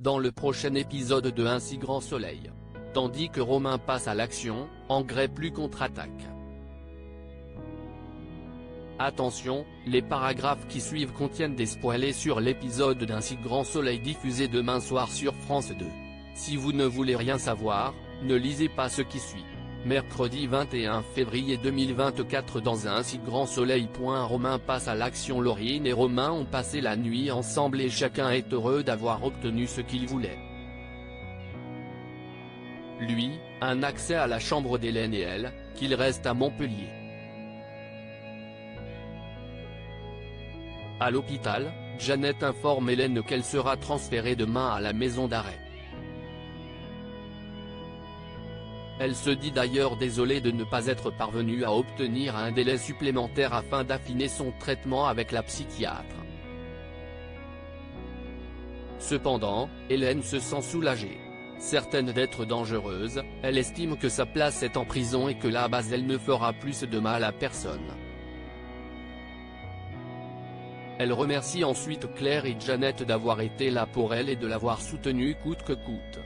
dans le prochain épisode de Un si grand soleil. Tandis que Romain passe à l'action, Engrais plus contre-attaque. Attention, les paragraphes qui suivent contiennent des spoilers sur l'épisode d'Un si grand soleil diffusé demain soir sur France 2. Si vous ne voulez rien savoir, ne lisez pas ce qui suit. Mercredi 21 février 2024 dans Un si grand soleil. Romain passe à l'action. Laurine et Romain ont passé la nuit ensemble et chacun est heureux d'avoir obtenu ce qu'il voulait. Lui, un accès à la chambre d'Hélène et elle, qu'il reste à Montpellier. À l'hôpital, Jeannette informe Hélène qu'elle sera transférée demain à la maison d'arrêt. Elle se dit d'ailleurs désolée de ne pas être parvenue à obtenir un délai supplémentaire afin d'affiner son traitement avec la psychiatre. Cependant, Hélène se sent soulagée. Certaine d'être dangereuse, elle estime que sa place est en prison et que là-bas elle ne fera plus de mal à personne. Elle remercie ensuite Claire et Jeannette d'avoir été là pour elle et de l'avoir soutenue coûte que coûte.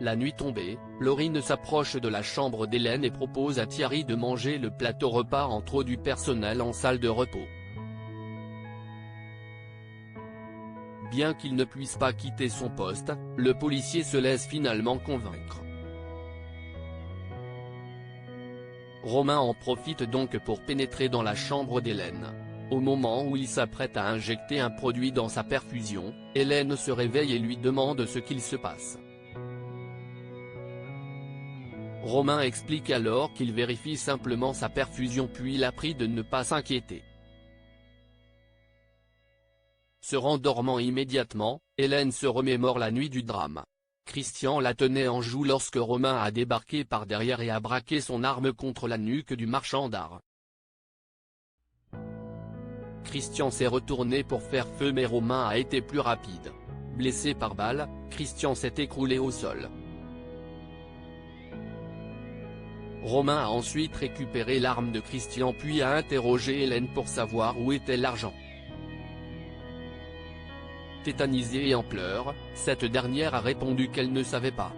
La nuit tombée, Laurine s'approche de la chambre d'Hélène et propose à Thierry de manger le plateau repas en trop du personnel en salle de repos. Bien qu'il ne puisse pas quitter son poste, le policier se laisse finalement convaincre. Romain en profite donc pour pénétrer dans la chambre d'Hélène. Au moment où il s'apprête à injecter un produit dans sa perfusion, Hélène se réveille et lui demande ce qu'il se passe. Romain explique alors qu'il vérifie simplement sa perfusion puis la prie de ne pas s'inquiéter. Se rendormant immédiatement, Hélène se remémore la nuit du drame. Christian la tenait en joue lorsque Romain a débarqué par derrière et a braqué son arme contre la nuque du marchand d'art. Christian s'est retourné pour faire feu mais Romain a été plus rapide. Blessé par balle, Christian s'est écroulé au sol. Romain a ensuite récupéré l'arme de Christian puis a interrogé Hélène pour savoir où était l'argent. Tétanisée et en pleurs, cette dernière a répondu qu'elle ne savait pas.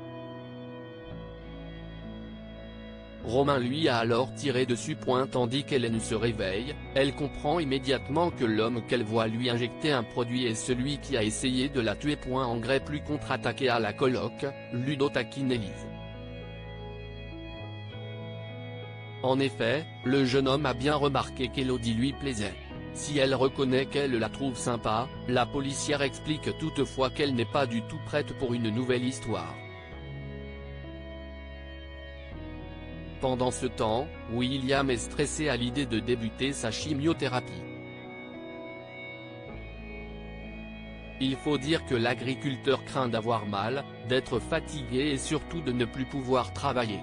Romain lui a alors tiré dessus. Tandis qu'Hélène se réveille, elle comprend immédiatement que l'homme qu'elle voit lui injecter un produit est celui qui a essayé de la tuer. Engrais plus contre-attaqué. À la coloc, Ludo taquine Élise. En effet, le jeune homme a bien remarqué qu'Élodie lui plaisait. Si elle reconnaît qu'elle la trouve sympa, la policière explique toutefois qu'elle n'est pas du tout prête pour une nouvelle histoire. Pendant ce temps, William est stressé à l'idée de débuter sa chimiothérapie. Il faut dire que l'agriculteur craint d'avoir mal, d'être fatigué et surtout de ne plus pouvoir travailler.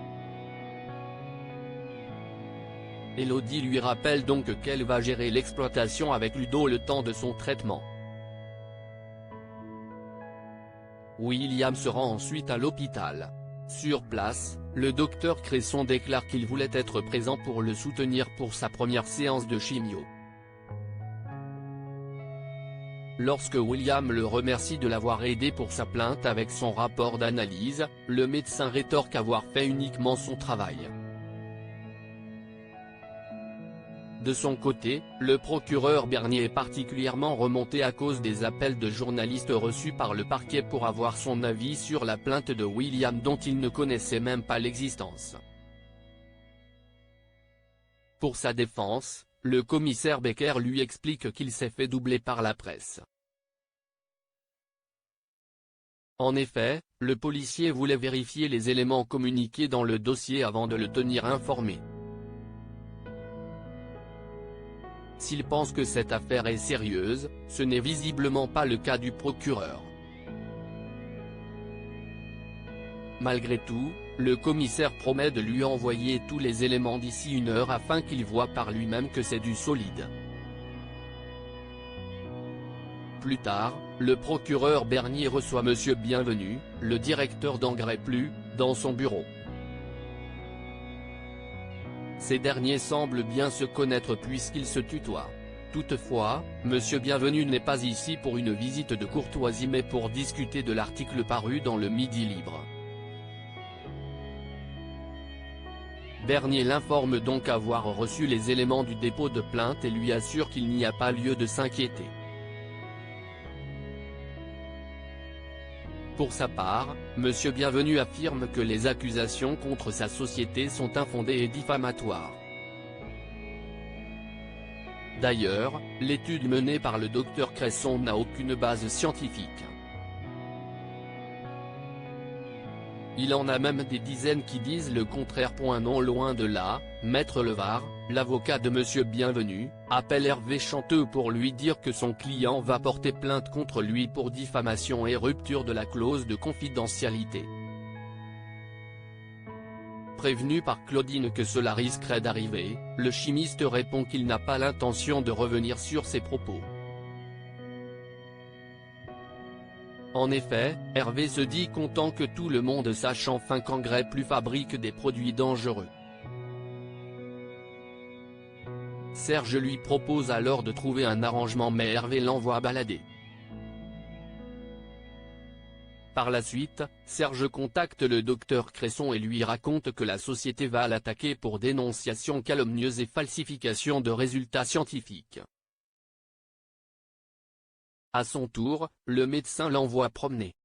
Élodie lui rappelle donc qu'elle va gérer l'exploitation avec Ludo le temps de son traitement. William se rend ensuite à l'hôpital. Sur place, le docteur Cresson déclare qu'il voulait être présent pour le soutenir pour sa première séance de chimio. Lorsque William le remercie de l'avoir aidé pour sa plainte avec son rapport d'analyse, le médecin rétorque avoir fait uniquement son travail. De son côté, le procureur Bernier est particulièrement remonté à cause des appels de journalistes reçus par le parquet pour avoir son avis sur la plainte de William dont il ne connaissait même pas l'existence. Pour sa défense, le commissaire Becker lui explique qu'il s'est fait doubler par la presse. En effet, le policier voulait vérifier les éléments communiqués dans le dossier avant de le tenir informé. S'il pense que cette affaire est sérieuse, ce n'est visiblement pas le cas du procureur. Malgré tout, le commissaire promet de lui envoyer tous les éléments d'ici 1 heure afin qu'il voie par lui-même que c'est du solide. Plus tard, le procureur Bernier reçoit Monsieur Bienvenu, le directeur d'Engrais Plus, dans son bureau. Ces derniers semblent bien se connaître puisqu'ils se tutoient. Toutefois, Monsieur Bienvenu n'est pas ici pour une visite de courtoisie mais pour discuter de l'article paru dans le Midi Libre. Bernier l'informe donc avoir reçu les éléments du dépôt de plainte et lui assure qu'il n'y a pas lieu de s'inquiéter. Pour sa part, Monsieur Bienvenu affirme que les accusations contre sa société sont infondées et diffamatoires. D'ailleurs, l'étude menée par le docteur Cresson n'a aucune base scientifique. Il en a même des dizaines qui disent le contraire. Non loin de là, Maître Levard, l'avocat de Monsieur Bienvenu, appelle Hervé Chanteux pour lui dire que son client va porter plainte contre lui pour diffamation et rupture de la clause de confidentialité. Prévenu par Claudine que cela risquerait d'arriver, le chimiste répond qu'il n'a pas l'intention de revenir sur ses propos. En effet, Hervé se dit content que tout le monde sache enfin qu'Engrais Plus fabrique des produits dangereux. Serge lui propose alors de trouver un arrangement mais Hervé l'envoie balader. Par la suite, Serge contacte le docteur Cresson et lui raconte que la société va l'attaquer pour dénonciation calomnieuse et falsification de résultats scientifiques. À son tour, le médecin l'envoie promener.